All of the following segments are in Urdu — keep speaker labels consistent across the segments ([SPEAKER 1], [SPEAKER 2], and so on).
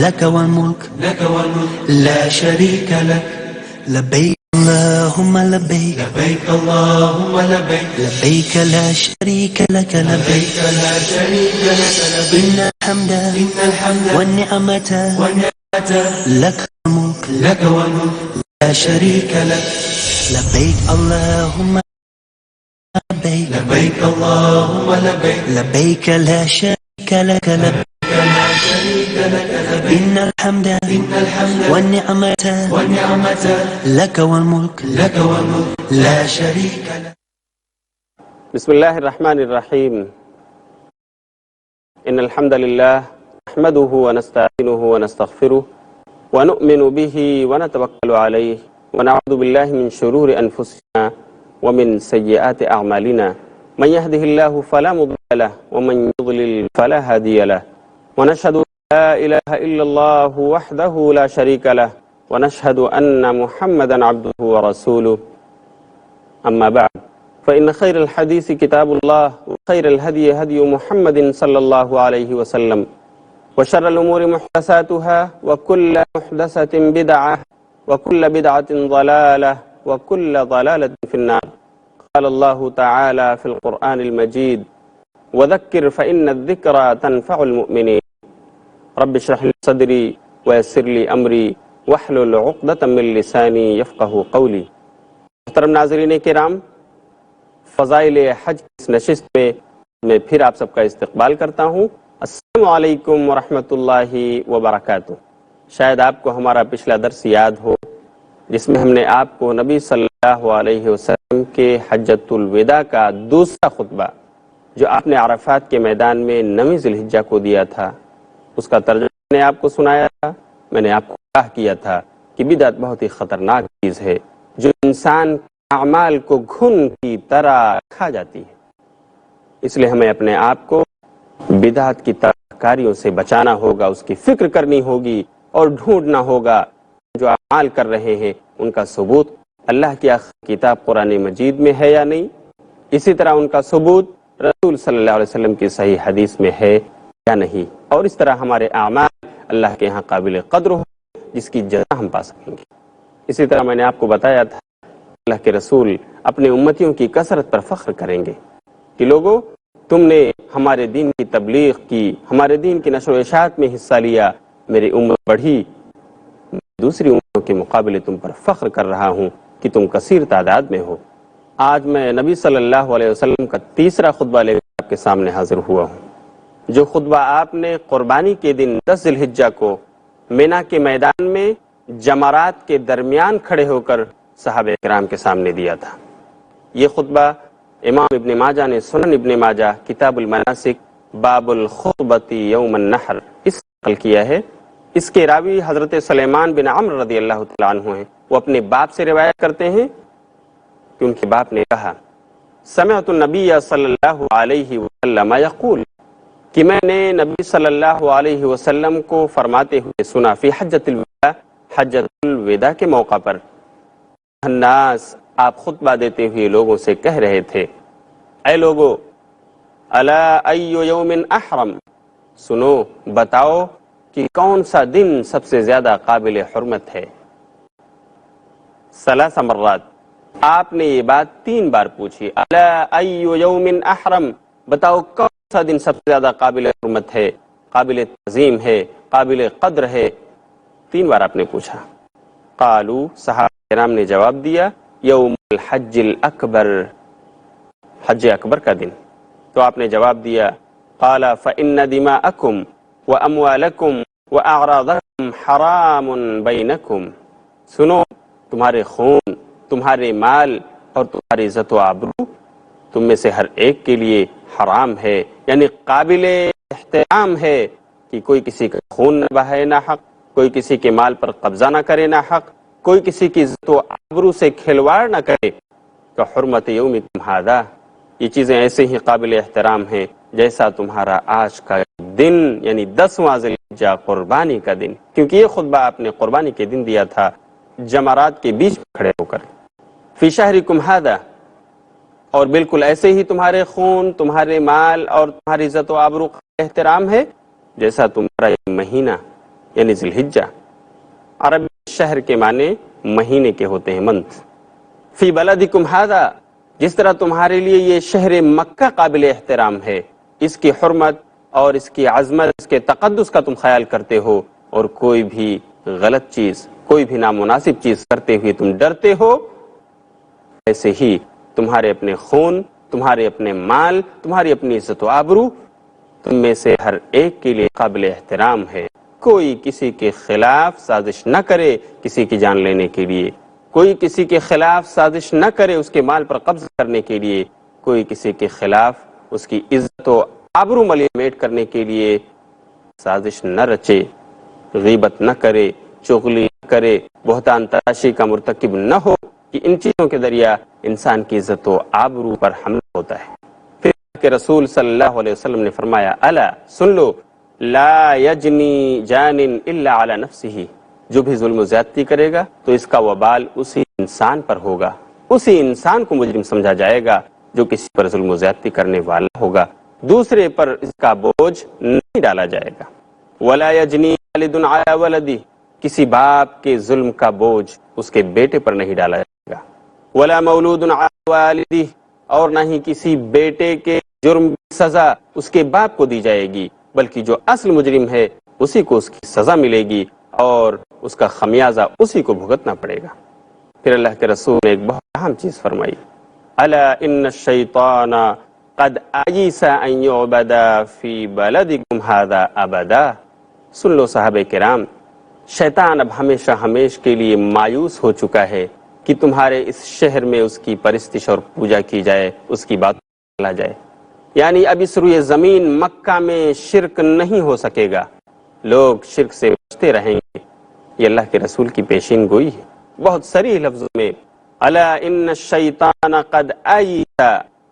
[SPEAKER 1] لك والملك لا شريك لك لبيك اللهم لبيك
[SPEAKER 2] لبيك اللهم لبيك
[SPEAKER 1] لبيك لا شريك لك لبيك
[SPEAKER 2] لا شريك لك لبيك
[SPEAKER 1] إن الحمد والنعمة لك الملك
[SPEAKER 2] لك والملك
[SPEAKER 1] لا شريك لك لبيك اللهم لبيك
[SPEAKER 2] لبيك اللهم لبيك
[SPEAKER 1] لبيك لا شريك لك لبيك
[SPEAKER 2] لا شريك لك لبيك
[SPEAKER 1] إن الحمد والنعمة لك والملك لا شريك لك.
[SPEAKER 3] بسم الله الرحمن الرحيم. إن الحمد لله نحمده ونستعينه ونستغفره ونؤمن به ونتوكل عليه ونعوذ بالله من شرور أنفسنا ومن سيئات أعمالنا من يهده الله فلا مضل له ومن يضلل فلا هادي له ونشهد أن لا إله إلا الله وحده لا شريك له ونشهد أن محمدا عبده ورسوله. أما بعد فإن خير الحديث كتاب الله وخير الهدي هدي محمد صلى الله عليه وسلم وشر الأمور محدثاتها وكل محدثة بدعة وكل بدعة ضلالة وكل ضلالة في النار. قال الله تعالى في القرآن المجيد وذكر فإن الذكرى تنفع المؤمنين رب اشرح لي صدري ويسر لي أمري واحلل عقدة من لساني يفقهوا قولي. محترم ناظرین کرام، فضائل حج کی اس نشست میں پھر آپ سب کا استقبال کرتا ہوں. السلام علیکم ورحمۃ اللہ وبرکاتہ. شاید آپ کو ہمارا پچھلا درس یاد ہو جس میں ہم نے آپ کو نبی صلی اللہ علیہ وسلم کے حجۃ الوداع کا دوسرا خطبہ جو آپ نے عرفات کے میدان میں 9 ذی الحجہ کو دیا تھا اس کا ترجمہ میں نے آپ کو سنایا تھا. میں نے آپ کو کہا کیا تھا کہ بدعت بہت ہی خطرناک چیز ہے جو انسان اعمال کو گھن کی طرح کھا جاتی ہے. اس لیے ہمیں اپنے آپ کو بدعت کی کاریوں سے بچانا ہوگا، اس کی فکر کرنی ہوگی اور ڈھونڈنا ہوگا جو اعمال کر رہے ہیں ان کا ثبوت اللہ کی کتاب قرآن مجید میں ہے یا نہیں، اسی طرح ان کا ثبوت رسول صلی اللہ علیہ وسلم کی صحیح حدیث میں ہے یا نہیں، اور اس طرح ہمارے اعمال اللہ کے ہاں قابل قدر ہو جس کی جزا ہم پا سکیں گے. اسی طرح میں نے آپ کو بتایا تھا اللہ کے رسول اپنے امتیوں کی کثرت پر فخر کریں گے کہ لوگوں تم نے ہمارے دین کی تبلیغ کی، ہمارے دین کی نشر و اشاعت میں حصہ لیا، میری امت بڑھی، دوسری امتوں کے مقابلے تم پر فخر کر رہا ہوں کہ تم کثیر تعداد میں ہو. آج میں نبی صلی اللہ علیہ وسلم کا تیسرا خطبہ لے کر آپ کے سامنے حاضر ہوا ہوں، جو خطبہ آپ نے قربانی کے دن 10 ذی الحجہ کو مینا کے میدان میں جمرات کے درمیان کھڑے ہو کر صحابہ کرام کے سامنے دیا تھا. یہ خطبہ امام ابن ماجہ نے سنن ابن ماجہ کتاب المناسک باب الخطبۃ یوم النحر اس نقل کیا ہے. اس کے راوی حضرت سلیمان بن عمرو رضی اللہ تعالیٰ عنہ ہیں. وہ اپنے باپ سے روایت کرتے ہیں کہ ان کے باپ نے کہا سمعت النبی صلی اللہ علیہ وسلم یقول، کہ میں نے نبی صلی اللہ علیہ وسلم کو فرماتے ہوئے سنا فی حجۃ الوداع، حجۃ الوداع کے موقع پر. الناس، آپ خطبہ دیتے ہوئے لوگوں سے کہہ رہے تھے اے لوگو الا ای یوم احرم، سنو بتاؤ کہ کون سا دن سب سے زیادہ قابل حرمت ہے. 3 مرات آپ نے یہ بات 3 بار پوچھی. الا ای یوم احرم، بتاؤ کون سا دن سب سے زیادہ قابل حرمت ہے، قابل تعظیم ہے، قابل قدر ہے. 3 بار آپ نے پوچھا. قالوا، صحابہ کرام نے جواب دیا یوم الحج الاکبر، حج اکبر کا دن. تو آپ نے جواب دیا قال فإن دماءکم واموالکم واعراضکم حرام بینکم، سنو تمہارے خون، تمہارے مال اور تمہاری عزت و آبرو تم میں سے ہر ایک کے لیے حرام ہے، یعنی قابل احترام ہے کہ کوئی کسی کا خون نہ بہائے نہ حق، کوئی کسی کے مال پر قبضہ نہ کرے نہ حق، کوئی کسی کی عزت و آبرو سے کھلواڑ نہ کرے. کہ حرمت یومکم ھذا، یہ چیزیں ایسے ہی قابل احترام ہیں جیسا تمہارا آج کا دن، یعنی 10واں ذی الحجہ قربانی کا دن. کیونکہ یہ خطبہ آپ نے قربانی کے دن دیا تھا جمرات کے بیچ میں کھڑے ہو کر. فی شہرکم ھذا، اور بالکل ایسے ہی تمہارے خون، تمہارے مال اور تمہاری عزت و آبرو کا احترام ہے جیسا تمہارا یہ مہینہ یعنی ذی الحجہ۔ عربی شہر کے معنی مہینے کے ہوتے ہیں، منتھ۔ فی بلدکم ھذا، جس طرح تمہارے لیے یہ شہر مکہ قابل احترام ہے، اس کی حرمت اور اس کی عظمت، اس کے تقدس کا تم خیال کرتے ہو، اور کوئی بھی غلط چیز، کوئی بھی نامناسب چیز کرتے ہوئے تم ڈرتے ہو، ایسے ہی تمہارے اپنے خون، تمہارے اپنے مال، تمہاری اپنی عزت و آبرو تم میں سے ہر ایک کے لیے قابل احترام ہے۔ کوئی کسی کے خلاف سازش نہ کرے کسی کی جان لینے کے لیے، کوئی کسی کے خلاف سازش نہ کرے اس کے مال پر قبض کرنے کے لیے، کوئی کسی کے خلاف اس کی عزت و آبرو ملیمیٹ کرنے کے لیے سازش نہ رچے، غیبت نہ کرے، چغلی نہ کرے، بہتان تراشی کا مرتکب نہ ہو، کہ ان چیزوں کے ذریعہ انسان کی عزت و آبرو پر حملہ ہوتا ہے۔ پھر کہ رسول صلی اللہ علیہ وسلم نے فرمایا، الا سن لو، لا یجنی جان الا علی نفسہ، جو بھی ظلم و زیادتی کرے گا تو اس کا وبال اسی انسان پر ہوگا، اسی انسان کو مجرم سمجھا جائے گا جو کسی پر ظلم و زیادتی کرنے والا ہوگا، دوسرے پر اس کا بوجھ نہیں ڈالا جائے گا۔ ولا یجنی والد علی ولدہ، کسی باپ کے ظلم کا بوجھ اس کے بیٹے پر نہیں ڈالا جائے گا۔ ولا مولود علی والدہ، اور نہ ہی کسی بیٹے کے جرم کی سزا اس کے باپ کو دی جائے گی، بلکہ جو اصل مجرم ہے اسی کو اس کی سزا ملے گی اور اس کا خمیازہ اسی کو بھگتنا پڑے گا۔ پھر اللہ کے رسول نے ایک بہت اہم چیز فرمائی، الا ان الشیطان قد ایس ان یعبد فی بلدکم ھذا ابدا۔ سن لو صحابہ کرام، شیطان اب ہمیشہ ہمیشہ کے لیے مایوس ہو چکا ہے کہ تمہارے اس شہر میں اس کی پرستش اور پوجا کی جائے، اس کی بات چلا جائے، یعنی اب اس روئے زمین مکہ میں شرک نہیں ہو سکے گا، لوگ شرک سے بچتے رہیں گے۔ یہ اللہ کے رسول کی پیشین گوئی ہے بہت صریح لفظوں میں، الا ان الشیطان قد ایس،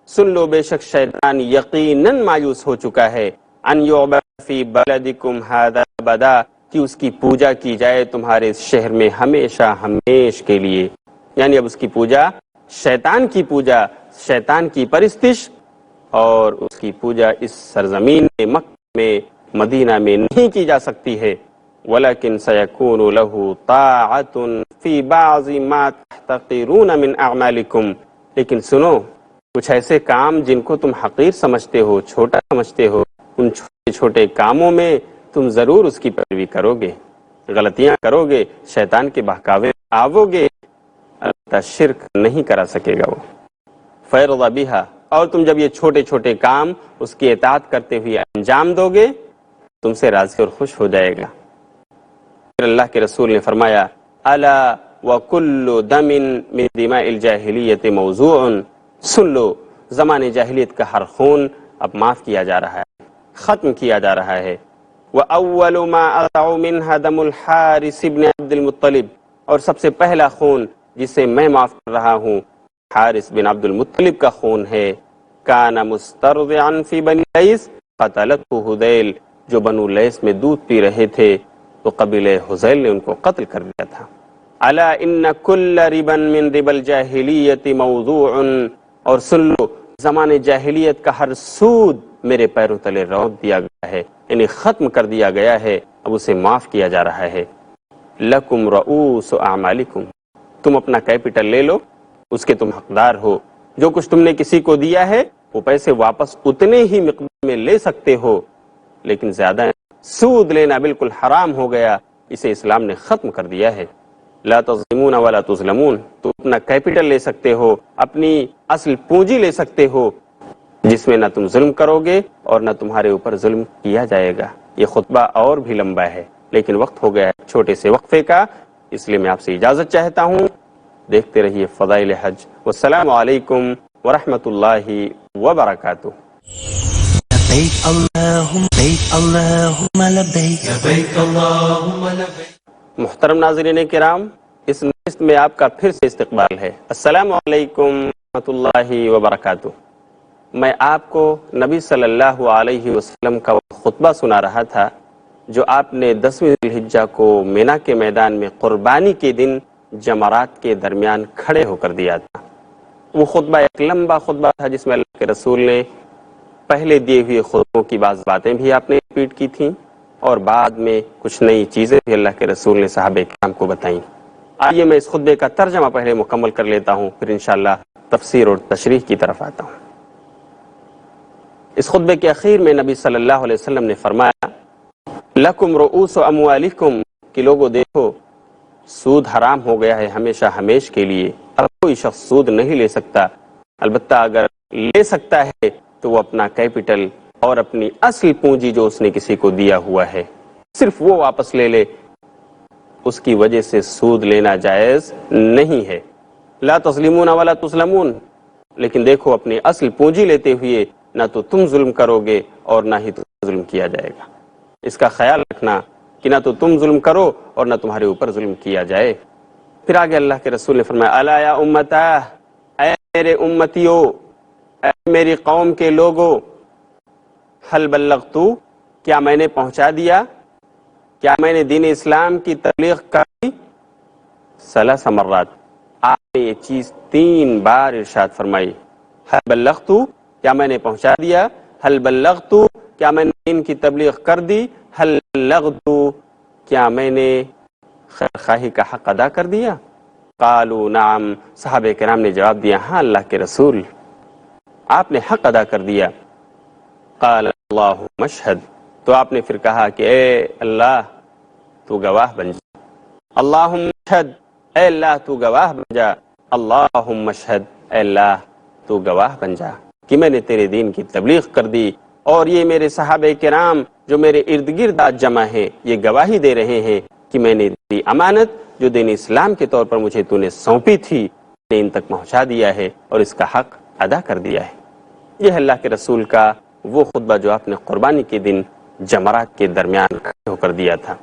[SPEAKER 3] سن لو بے شک شیطان یقیناً مایوس ہو چکا ہے، ان یعبد فی بلدکم ھذا ابدا، کہ اس کی پوجا کی جائے تمہارے اس شہر میں ہمیشہ ہمیش کے لیے، یعنی اب اس کی پوجا، شیطان کی پوجا، شیطان کی پرستش اور اس کی پوجا اس سرزمین میں، مکہ میں، مدینہ میں نہیں کی جا سکتی ہے۔ وَلَكِنْ سَيَكُونُ لَهُ طَاعَةٌ فِي بَعْضِ مَا تَحْتَقِرُونَ مِنْ أَعْمَالِكُمْ، لیکن سنو، کچھ ایسے کام جن کو تم حقیر سمجھتے ہو، چھوٹا سمجھتے ہو، ان چھوٹے چھوٹے کاموں میں تم ضرور اس کی پیروی کرو گے، غلطیاں کرو گے، شیطان کے بہکاوے آو گے، البتہ شرک نہیں کرا سکے گا وہ۔ فَيَرْضَ بِهَا، اور تم جب یہ چھوٹے چھوٹے کام اس کی اطاعت کرتے ہوئے انجام دو گے، تم سے راضی اور خوش ہو جائے گا۔ پھر اللہ کے رسول نے فرمایا، الا وَكُلُّ دَمٍ مِّن دِمَاءِ الْجَاهِلِيَّةِ مَوْضُوعٌ، سن لو، زمانے جاہلیت کا ہر خون اب معاف کیا جا رہا ہے، ختم کیا جا رہا ہے۔ وَأَوَّلُ مَا أَرْضَعُ مِنْهَا دَمُ الْحَارِثِ بْنِ عَبْدِ الْمُطَّلِبِ، اور سب سے پہلا خون جسے میں معاف کر رہا ہوں حارث بن عبد المطلب کا خون ہے۔ کان مسترضعا فی بنی لیث قتلته ہذیل، جو بنو لیث میں دودھ پی رہے تھے تو قبیلہ ہذیل نے ان کو قتل کر دیا تھا۔ الا ان کل ربا من ربا الجاہلیت موضوع، اور سن لو، زمانے جاہلیت کا ہر سود میرے پیروں تلے رونپ دیا گیا ہے، یعنی ختم کر دیا گیا ہے، اب اسے معاف کیا جا رہا ہے۔ لکم رؤوس اعمالکم، تم اپنا کیپٹل لے لو، اس کے تم حقدار ہو، جو کچھ تم نے کسی کو دیا ہے وہ پیسے واپس اتنے ہی مقدار میں لے سکتے ہو، لیکن زیادہ سود لینا بالکل حرام ہو گیا، اسے اسلام نے ختم کر دیا ہے۔ لا تظلمون ولا تظلمون، تم اپنا کیپٹل لے سکتے ہو، اپنی اصل پونجی لے سکتے ہو، جس میں نہ تم ظلم کرو گے اور نہ تمہارے اوپر ظلم کیا جائے گا۔ یہ خطبہ اور بھی لمبا ہے لیکن وقت ہو گیا ہے چھوٹے سے وقفے کا، اس لیے میں آپ سے اجازت چاہتا ہوں۔ دیکھتے رہیے فضائل حج۔ والسلام علیکم ورحمۃ اللہ وبرکاتہ۔
[SPEAKER 1] لبيك اللهم لبيك اللهم لبيك
[SPEAKER 2] لبيك اللهم لبيك۔
[SPEAKER 3] محترم ناظرین کرام، اس نشست میں آپ کا پھر سے استقبال ہے۔ السلام علیکم ورحمۃ اللہ وبرکاتہ۔ میں آپ کو نبی صلی اللہ علیہ وسلم کا وہ خطبہ سنا رہا تھا جو آپ نے 10ویں ذی الحجہ کو مینا کے میدان میں قربانی کے دن جمرات کے درمیان کھڑے ہو کر دیا تھا۔ وہ خطبہ ایک لمبا خطبہ تھا جس میں اللہ کے رسول نے پہلے دیے ہوئے خطبوں کی بعض باتیں بھی آپ نے ریپیٹ کی تھیں، اور بعد میں کچھ نئی چیزیں بھی اللہ کے رسول نے صحابہ کرام کو بتائیں۔ آئیے میں اس خطبے کا ترجمہ پہلے مکمل کر لیتا ہوں، پھر انشاءاللہ تفسیر اور تشریح کی طرف آتا ہوں۔ اس خطبے کے اخیر میں نبی صلی اللہ علیہ وسلم نے فرمایا، لکم رؤوس اموالکم، کہ لوگوں دیکھو سود حرام ہو گیا ہے ہمیشہ ہمیش کے لیے، اب کوئی شخص سود نہیں لے سکتا، البتہ اگر لے سکتا ہے تو وہ اپنا کیپٹل اور اپنی اصل پونجی جو اس نے کسی کو دیا ہوا ہے صرف وہ واپس لے لے، اس کی وجہ سے سود لینا جائز نہیں ہے۔ لا تظلمون ولا تظلمون، لیکن دیکھو اپنی اصل پونجی لیتے ہوئے نہ تو تم ظلم کرو گے اور نہ ہی تم ظلم کیا جائے گا، اس کا خیال رکھنا کہ نہ تو تم ظلم کرو اور نہ تمہارے اوپر ظلم کیا جائے۔ پھر آگے اللہ کے رسول نے فرمایا، الا یا امتا، اے میرے امتیوں، اے میری قوم کے لوگوں، حل بلغتو، کیا میں نے پہنچا دیا، کیا میں نے دین اسلام کی تبلیغ کر دی؟ ثلاث مرات، آپ نے یہ چیز 3 بار ارشاد فرمائی، حل بلغتو، کیا میں نے پہنچا دیا، حل بلغتو، کیا میں نے دین کی تبلیغ کر دی، حل بلغتو، کیا میں نے خیر خواہی کا حق ادا کر دیا؟ قالوا نعم، صحابہ کرام نے جواب دیا، ہاں اللہ کے رسول، آپ نے حق ادا کر دیا۔ قال اللہم اشہد، تو آپ نے پھر کہا کہ اے اللہ تو گواہ بن جا، اللہم اشہد، اے اللہ تو گواہ بن جا، اللہم اشہد، اے اللہ تو گواہ بن جا کہ میں نے تیرے دین کی تبلیغ کر دی، اور یہ میرے صحابہ کرام جو میرے ارد گرد آج جمع ہیں یہ گواہی دے رہے ہیں کہ میں نے تیری امانت جو دین اسلام کے طور پر مجھے تو نے سونپی تھی میں نے ان تک پہنچا دیا ہے اور اس کا حق ادا کر دیا ہے۔ یہ اللہ کے رسول کا وہ خطبہ جو آپ نے قربانی کے دن جمرات کے درمیان کھڑے ہو کر دیا تھا۔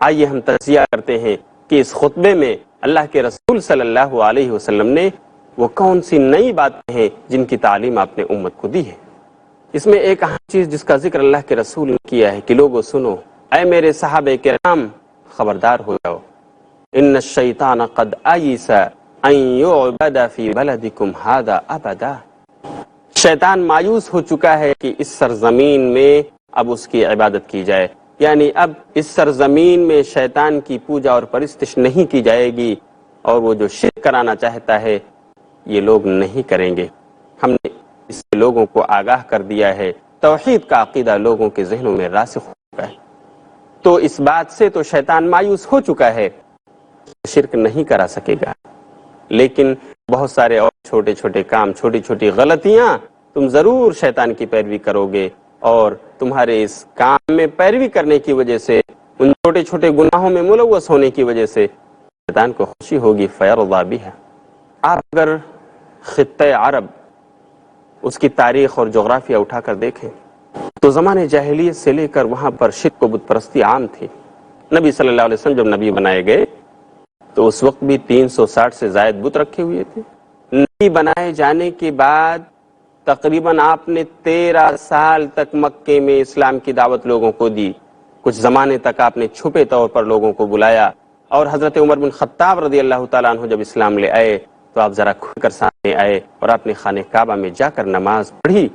[SPEAKER 3] آئیے ہم تجزیہ کرتے ہیں کہ اس خطبے میں اللہ کے رسول صلی اللہ علیہ وسلم نے وہ کون سی نئی باتیں ہیں جن کی تعلیم آپ نے امت کو دی ہے۔ اس میں ایک اہم چیز جس کا ذکر اللہ کے رسول نے کیا ہے کہ لوگو سنو، اے میرے صحابہ کرام خبردار ہو جاؤ، ان الشیطان قد آئیس ان یعبد فی بلدکم ھذا ابدا، شیطان مایوس ہو چکا ہے کہ اس سرزمین میں اب اس کی عبادت کی جائے، یعنی اب اس سرزمین میں شیطان کی پوجا اور پرستش نہیں کی جائے گی، اور وہ جو شرک کرانا چاہتا ہے یہ لوگ نہیں کریں گے۔ ہم نے اس سے لوگوں کو آگاہ کر دیا ہے، توحید کا عقیدہ لوگوں کے ذہنوں میں راسخ ہو چکا ہے، تو اس بات سے تو شیطان مایوس ہو چکا ہے، شرک نہیں کرا سکے گا، لیکن بہت سارے اور چھوٹے چھوٹے کام، چھوٹی چھوٹی غلطیاں تم ضرور شیطان کی پیروی کرو گے، اور تمہارے اس کام میں پیروی کرنے کی وجہ سے، ان چھوٹے چھوٹے گناہوں میں ملوث ہونے کی وجہ سے شیطان کو خوشی ہوگی، فیرضی بہا۔ آپ اگر خطہ عرب اس کی تاریخ اور جغرافیہ اٹھا کر دیکھیں تو زمانے جاہلیت سے لے کر وہاں پر شرک و بت پرستی عام تھی۔ نبی صلی اللہ علیہ وسلم جب نبی بنائے گئے تو اس وقت بھی 360 سے زائد بت رکھے ہوئے تھے۔ نبی بنائے جانے کے بعد تقریباً آپ نے 13 سال تک مکے میں اسلام کی دعوت لوگوں کو دی، کچھ زمانے تک آپ نے چھپے طور پر لوگوں کو بلایا، اور حضرت عمر بن خطاب رضی اللہ تعالیٰ عنہ جب اسلام لے آئے تو آپ ذرا کھل کر سامنے آئے اور آپ نے خانہ کعبہ میں جا کر نماز پڑھی،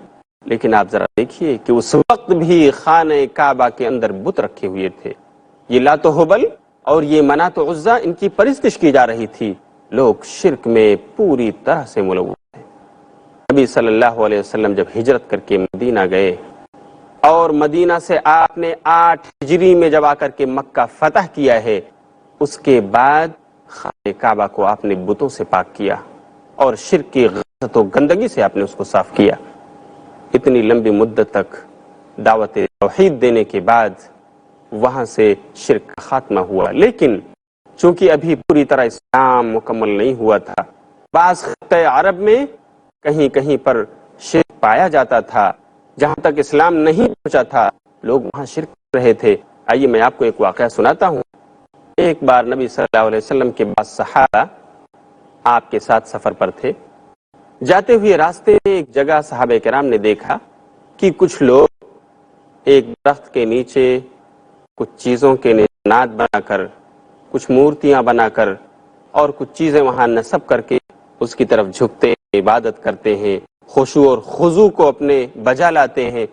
[SPEAKER 3] لیکن آپ ذرا دیکھیے کہ اس وقت بھی خانہ کعبہ کے اندر بت رکھے ہوئے تھے، یہ لات و حبل اور یہ منات و عزا ان کی پرستش کی جا رہی تھی، لوگ شرک میں پوری طرح سے ملوث تھے۔ نبی صلی اللہ علیہ وسلم جب ہجرت کر کے مدینہ گئے اور مدینہ سے آپ نے 8 ہجری میں جب آ کر کے مکہ فتح کیا ہے، اس کے بعد خانہ کعبہ کو آپ نے بتوں سے پاک کیا اور شرک کی غلظت و گندگی سے آپ نے اس کو صاف کیا۔ اتنی لمبی مدت تک دعوت توحید دینے کے بعد وہاں سے شرک کا خاتمہ ہوا، لیکن چونکہ ابھی پوری طرح اسلام مکمل نہیں ہوا تھا، بعض خطہ عرب میں کہیں کہیں پر شرک پایا جاتا تھا، جہاں تک اسلام نہیں پہنچا تھا لوگ وہاں شرک کر رہے تھے۔ آئیے میں آپ کو ایک واقعہ سناتا ہوں۔ ایک بار نبی صلی اللہ علیہ وسلم کے بعض صحابہ آپ کے ساتھ سفر پر تھے، جاتے ہوئے راستے میں ایک جگہ صحابہ کرام نے دیکھا کہ کچھ لوگ ایک درخت کے نیچے کچھ چیزوں کے نشانات بنا کر، کچھ مورتیاں بنا کر اور کچھ چیزیں وہاں نصب کر کے اس کی طرف جھکتے ہیں، عبادت کرتے ہیں، خشوع اور خضوع کو اپنے بجا لاتے ہیں۔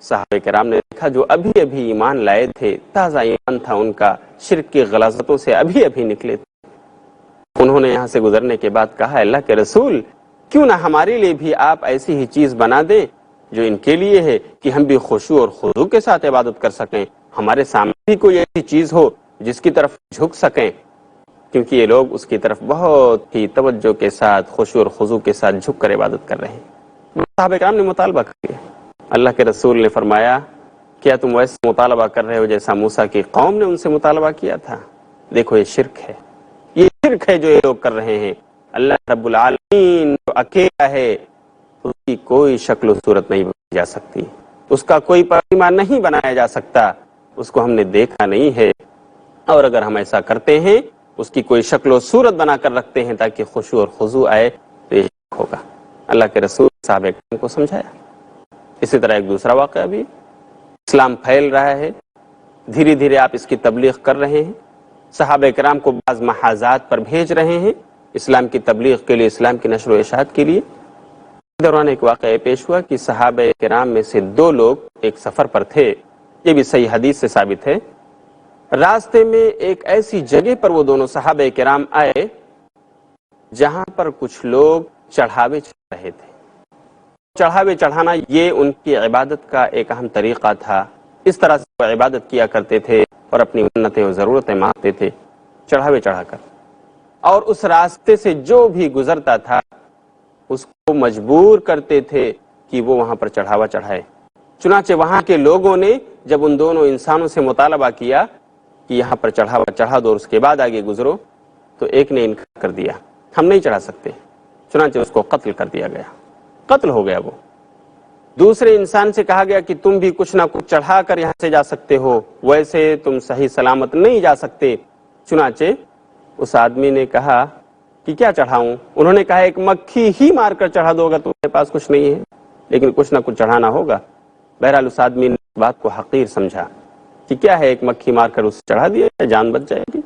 [SPEAKER 3] صحابہ کرام نے دیکھا جو ابھی ابھی ایمان لائے تھے، تازہ ایمان تھا ان کا، شرک کی غلاظتوں سے ابھی ابھی نکلے تھے، انہوں نے یہاں سے گزرنے کے بعد کہا اللہ کے رسول کیوں نہ ہمارے لیے بھی آپ ایسی ہی چیز بنا دیں جو ان کے لیے ہے کہ ہم بھی خشوع اور خضوع کے ساتھ عبادت کر سکیں، ہمارے سامنے بھی کوئی ایسی چیز ہو جس کی طرف جھک سکیں، کیونکہ یہ لوگ اس کی طرف بہت ہی توجہ کے ساتھ خشوع اور خضوع کے ساتھ جھک کر عبادت کر رہے ہیں۔ صحابہ کرام نے مطالبہ کیا، اللہ کے رسول نے فرمایا کیا تم ویسے مطالبہ کر رہے ہو جیسا موسیٰ کی قوم نے ان سے مطالبہ کیا تھا؟ دیکھو یہ شرک ہے، یہ شرک ہے جو یہ لوگ کر رہے ہیں۔ اللہ رب العالمین جو اکیلا ہے اس کی کوئی شکل و صورت نہیں بنائی جا سکتی، اس کا کوئی پرتیما نہیں بنایا جا سکتا، اس کو ہم نے دیکھا نہیں ہے، اور اگر ہم ایسا کرتے ہیں اس کی کوئی شکل و صورت بنا کر رکھتے ہیں تاکہ خشوع اور خضوع آئے تو یہ شرک ہوگا۔ اللہ کے رسول صحابہ کرام کو سمجھایا۔ اسی طرح ایک دوسرا واقعہ بھی، اسلام پھیل رہا ہے، دھیرے دھیرے آپ اس کی تبلیغ کر رہے ہیں، صحابہ کرام کو بعض محاذات پر بھیج رہے ہیں اسلام کی تبلیغ کے لیے، اسلام کی نشر و اشاعت کے لیے۔ دوران ایک واقعہ پیش ہوا کہ صحابہ کرام میں سے دو لوگ ایک سفر پر تھے، یہ بھی صحیح حدیث سے ثابت ہے۔ راستے میں ایک ایسی جگہ پر وہ دونوں صحابہ کرام آئے جہاں پر کچھ لوگ چڑھاوے چڑھ رہے تھے۔ چڑھاوے چڑھانا یہ ان کی عبادت کا ایک اہم طریقہ تھا، اس طرح سے وہ عبادت کیا کرتے تھے اور اپنی منتیں اور ضرورتیں مانگتے تھے چڑھاوے چڑھا کر، اور اس راستے سے جو بھی گزرتا تھا اس کو مجبور کرتے تھے کہ وہ وہاں پر چڑھاوا چڑھائے۔ چنانچہ وہاں کے لوگوں نے جب ان دونوں انسانوں سے مطالبہ کیا کہ یہاں پر چڑھاوا چڑھا دو اور اس کے بعد آگے گزرو، تو ایک نے انکار کر دیا، ہم نہیں چڑھا سکتے، چنانچہ اس کو قتل کر دیا گیا، قتل ہو گیا وہ۔ دوسرے انسان سے کہا گیا کہ تم بھی کچھ نہ کچھ چڑھا کر یہاں سے جا سکتے ہو، ویسے تم صحیح سلامت نہیں جا سکتے، چنانچہ اس آدمی نے کہا کہ کیا چڑھاؤں؟ انہوں نے کہا ایک مکھی ہی مار کر چڑھا دو، اگر تمہارے پاس کچھ نہیں ہے لیکن کچھ نہ کچھ چڑھانا ہوگا۔ بہرحال اس آدمی نے اس بات کو حقیر سمجھا کہ کیا ہے، ایک مکھی مار کر اسے چڑھا دیا، جان بچ جائے گی۔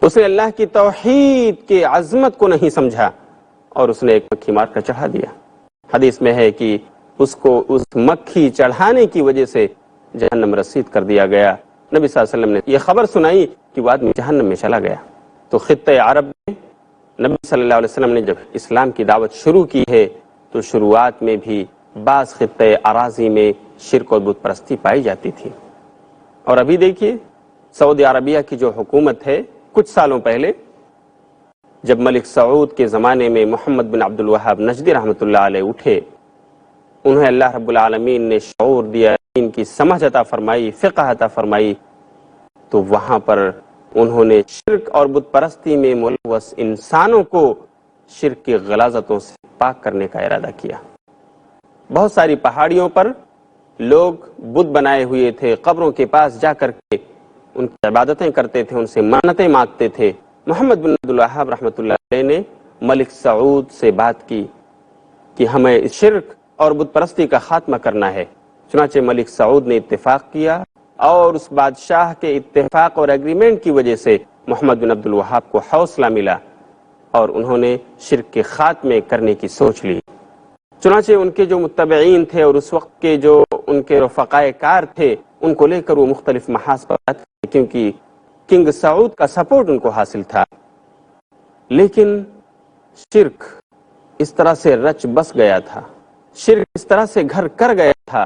[SPEAKER 3] اس نے اللہ کی توحید کی عظمت کو نہیں سمجھا اور اس نے ایک مکھی مار کر چڑھا دیا۔ حدیث میں ہے کہ اس کو اس مکھی چڑھانے کی وجہ سے جہنم رسید کر دیا گیا۔ نبی صلی اللہ علیہ وسلم نے یہ خبر سنائی کہ وہ آدمی جہنم میں چلا گیا۔ تو خطہ عرب میں نبی صلی اللہ علیہ وسلم نے جب اسلام کی دعوت شروع کی ہے تو شروعات میں بھی بعض خطہ اراضی میں شرک اور بت پرستی پائی جاتی تھی، اور ابھی دیکھیے سعودی عربیہ کی جو حکومت ہے، کچھ سالوں پہلے جب ملک سعود کے زمانے میں محمد بن عبد الوہاب نجدی رحمۃ اللہ علیہ اٹھے، انہیں اللہ رب العالمین نے شعور دیا، ان کی سمجھ عطا فرمائی، فقہ عطا فرمائی، تو وہاں پر انہوں نے شرک اور بت پرستی میں ملوث انسانوں کو شرک کی غلاظتوں سے پاک کرنے کا ارادہ کیا۔ بہت ساری پہاڑیوں پر لوگ بت بنائے ہوئے تھے، قبروں کے پاس جا کر کے ان کی عبادتیں کرتے تھے، ان سے منتیں مانگتے تھے۔ محمد بن عبد الوہاب رحمۃ اللہ علیہ نے ملک سعود سے بات کی کہ ہمیں شرک اور بت پرستی کا خاتمہ کرنا ہے، چنانچہ ملک سعود نے اتفاق کیا، اور اس بادشاہ کے اتفاق اور ایگریمنٹ کی وجہ سے محمد بن عبد الوہاب کو حوصلہ ملا اور انہوں نے شرک کے خاتمے کرنے کی سوچ لی۔ چنانچہ ان کے جو متبعین تھے اور اس وقت کے جو ان کے رفقائے کار تھے، ان کو لے کر وہ مختلف محاذ پر بات کی، کیونکہ کنگ سعود کا سپورٹ ان کو حاصل تھا۔ لیکن شرک اس طرح سے رچ بس گیا تھا، شرک اس طرح سے گھر کر گیا تھا،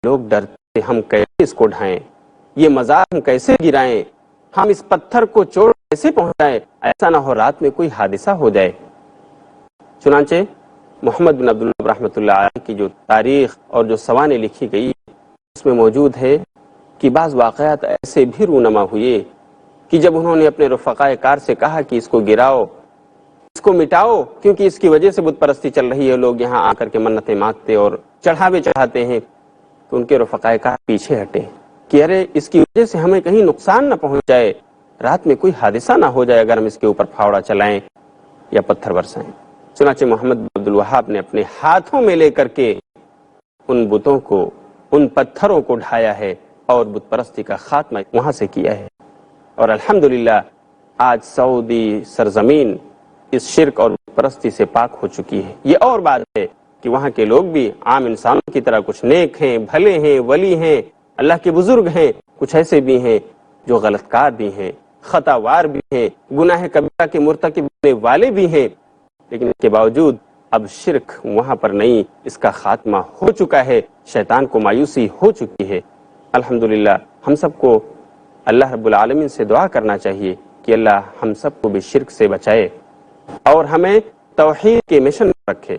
[SPEAKER 3] لوگ ڈرتے ہم کیسے اس کو ڈھائیں، یہ مزار ہم کیسے گرائیں، ہم اس پتھر کو چوٹ کیسے پہنچائیں، ایسا نہ ہو رات میں کوئی حادثہ ہو جائے۔ چنانچہ محمد بن عبد الوہاب رحمۃ اللہ علیہ کی جو تاریخ اور جو سوانح لکھی گئی اس میں موجود ہے کہ بعض واقعات ایسے بھی رونما ہوئے کہ جب انہوں نے اپنے رفقائے کار سے کہا کہ اس کو گراؤ، اس کو مٹاؤ، کیونکہ اس کی وجہ سے بت پرستی چل رہی ہے، لوگ یہاں آ کر کے منتیں مانگتے اور چڑھاوے چڑھاتے ہیں، تو ان کے رفقائے کار پیچھے ہٹے کہ ارے اس کی وجہ سے ہمیں کہیں نقصان نہ پہنچ جائے، رات میں کوئی حادثہ نہ ہو جائے اگر ہم اس کے اوپر پھاوڑا چلائیں یا پتھر برسائیں۔ چنانچہ محمد بن عبد الوہاب نے اپنے ہاتھوں میں لے کر کے ان بتوں کو، ان پتھروں کو ڈھایا ہے اور بت پرستی کا خاتمہ وہاں سے کیا ہے، اور الحمدللہ آج سعودی سرزمین اس شرک اور بت پرستی سے پاک ہو چکی ہے۔ یہ اور بات ہے کہ وہاں کے لوگ بھی عام انسانوں کی طرح کچھ نیک ہیں، بھلے ہیں، ولی ہیں، اللہ کے بزرگ ہیں، کچھ ایسے بھی ہیں جو غلط کار بھی ہیں، خطا وار بھی ہیں، گناہ کبیرہ کے مرتکب ہونے والے بھی ہیں، لیکن اس کے باوجود اب شرک وہاں پر نہیں، اس کا خاتمہ ہو چکا ہے، شیطان کو مایوسی ہو چکی ہے۔ الحمدللہ ہم سب کو اللہ رب العالمین سے دعا کرنا چاہیے کہ اللہ ہم سب کو بھی شرک سے بچائے اور ہمیں توحید کے مشن میں رکھے۔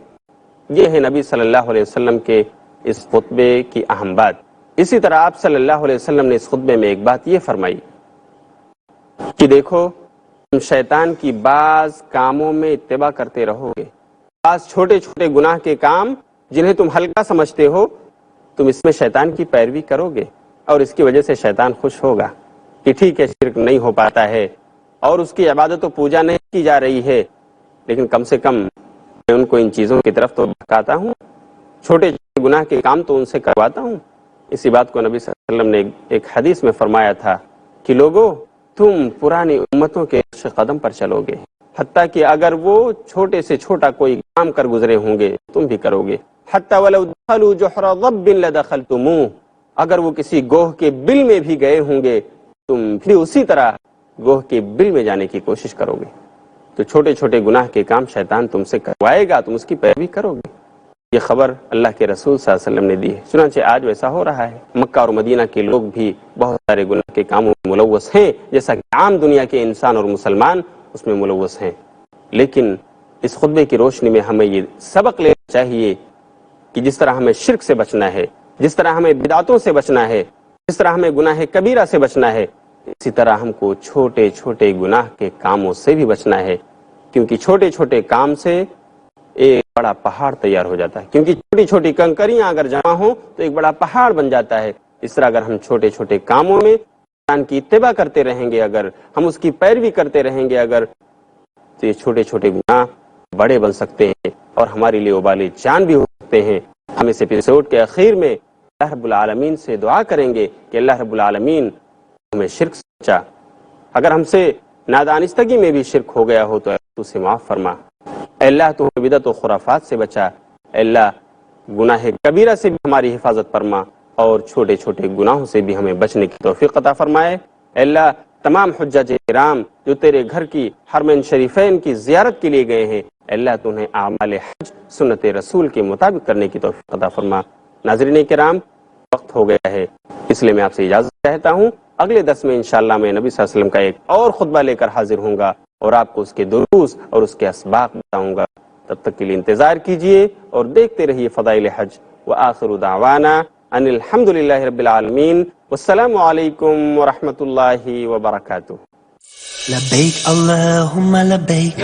[SPEAKER 3] یہ ہے نبی صلی اللہ علیہ وسلم کے اس خطبے کی اہم بات۔ اسی طرح آپ صلی اللہ علیہ وسلم نے اس خطبے میں ایک بات یہ فرمائی کہ دیکھو تم شیطان کی بعض کاموں میں اتباع کرتے رہو گے، بعض چھوٹے چھوٹے گناہ کے کام جنہیں تم ہلکا سمجھتے ہو، تم اس میں شیطان کی پیروی کرو گے اور اس کی وجہ سے شیطان خوش ہوگا کہ ٹھیک ہے شرک نہیں ہو پاتا ہے اور اس کی عبادت و پوجا نہیں کی جا رہی ہے، لیکن کم سے کم میں ان کو ان چیزوں کی طرف تو بھٹکاتا ہوں، چھوٹے چھوٹے گناہ کے کام تو ان سے کرواتا ہوں۔ اسی بات کو نبی صلی اللہ علیہ وسلم نے ایک حدیث میں فرمایا تھا کہ لوگوں تم پرانی امتوں کے نقش قدم پر چلو گے، حتیٰ کہ اگر وہ چھوٹے سے چھوٹا کوئی کام کر گزرے ہوں گے تم بھی کرو گے، حتیٰ ولو دخلوا جحر ضب لدخلتموہ، اگر وہ کسی گوہ کے بل میں بھی گئے ہوں گے تم بھی اسی طرح گوہ کے بل میں جانے کی کوشش کرو گے۔ تو چھوٹے چھوٹے گناہ کے کام شیطان تم سے کروائے گا، تم اس کی پیروی کرو گے۔ یہ خبر اللہ کے رسول صلی اللہ علیہ وسلم نے دی ہے، چنانچہ آج ویسا ہو رہا ہے۔ مکہ اور مدینہ کے لوگ بھی بہت سارے گناہ کے کاموں میں ملوث ہیں، جیسا کہ عام دنیا کے انسان اور مسلمان اس میں ملوث ہیں، لیکن اس خطبے کی روشنی میں ہمیں یہ سبق لینا چاہیے کہ جس طرح ہمیں شرک سے بچنا ہے، جس طرح ہمیں بدعتوں سے بچنا ہے، جس طرح ہمیں گناہ کبیرہ سے بچنا ہے، اسی طرح ہم کو چھوٹے چھوٹے گناہ کے کاموں سے بھی بچنا ہے، کیونکہ چھوٹے چھوٹے کام سے ایک بڑا پہاڑ تیار ہو جاتا ہے، کیونکہ چھوٹی چھوٹی کنکریاں اگر جمع ہوں تو ایک بڑا پہاڑ بن جاتا ہے۔ اس طرح اگر ہم چھوٹے چھوٹے کاموں میں شیطان کی اتباع کرتے رہیں گے، اگر ہم اس کی پیروی کرتے رہیں گے، اگر تو یہ چھوٹے چھوٹے گناہ بڑے بن سکتے ہیں اور ہمارے لیے وبال جان بھی ہو سکتے ہیں۔ ہم اس ایپیسوڈ کے اخیر میں اللہ رب العالمین سے دعا کریں گے کہ اللہ رب العالمین ہمیں شرک سے بچا، اگر ہم سے نادانستگی میں بھی شرک ہو گیا ہو تو تو اسے معاف فرما، اے اللہ تو ہمیں بدعت و خرافات سے بچا، اے اللہ گناہ کبیرہ سے بھی ہماری حفاظت فرما اور چھوٹے چھوٹے گناہوں سے بھی ہمیں بچنے کی توفیق عطا فرمائے۔ اے اللہ تمام حجاج کرام جو تیرے گھر کی حرمین شریفین کی زیارت کے لیے گئے ہیں، اے اللہ تو انہیں اعمال حج سنت رسول کے مطابق کرنے کی توفیق عطا فرما۔ ناظرین کرام وقت ہو گیا ہے، اس لیے میں آپ سے اجازت چاہتا ہوں، اگلے درس میں انشاءاللہ میں نبی صلی اللہ علیہ وسلم کا ایک اور خطبہ لے کر حاضر ہوں گا اور آپ کو اس کے دروس اور اس کے اسباق بتاؤں گا۔ تب تک کے لیے انتظار کیجئے اور دیکھتے رہیے فضائل حج۔ وآخر دعوانا ان الحمد للہ رب العالمین، والسلام علیکم ورحمۃ اللہ وبرکاتہ۔
[SPEAKER 1] لبیک اللہم لبیک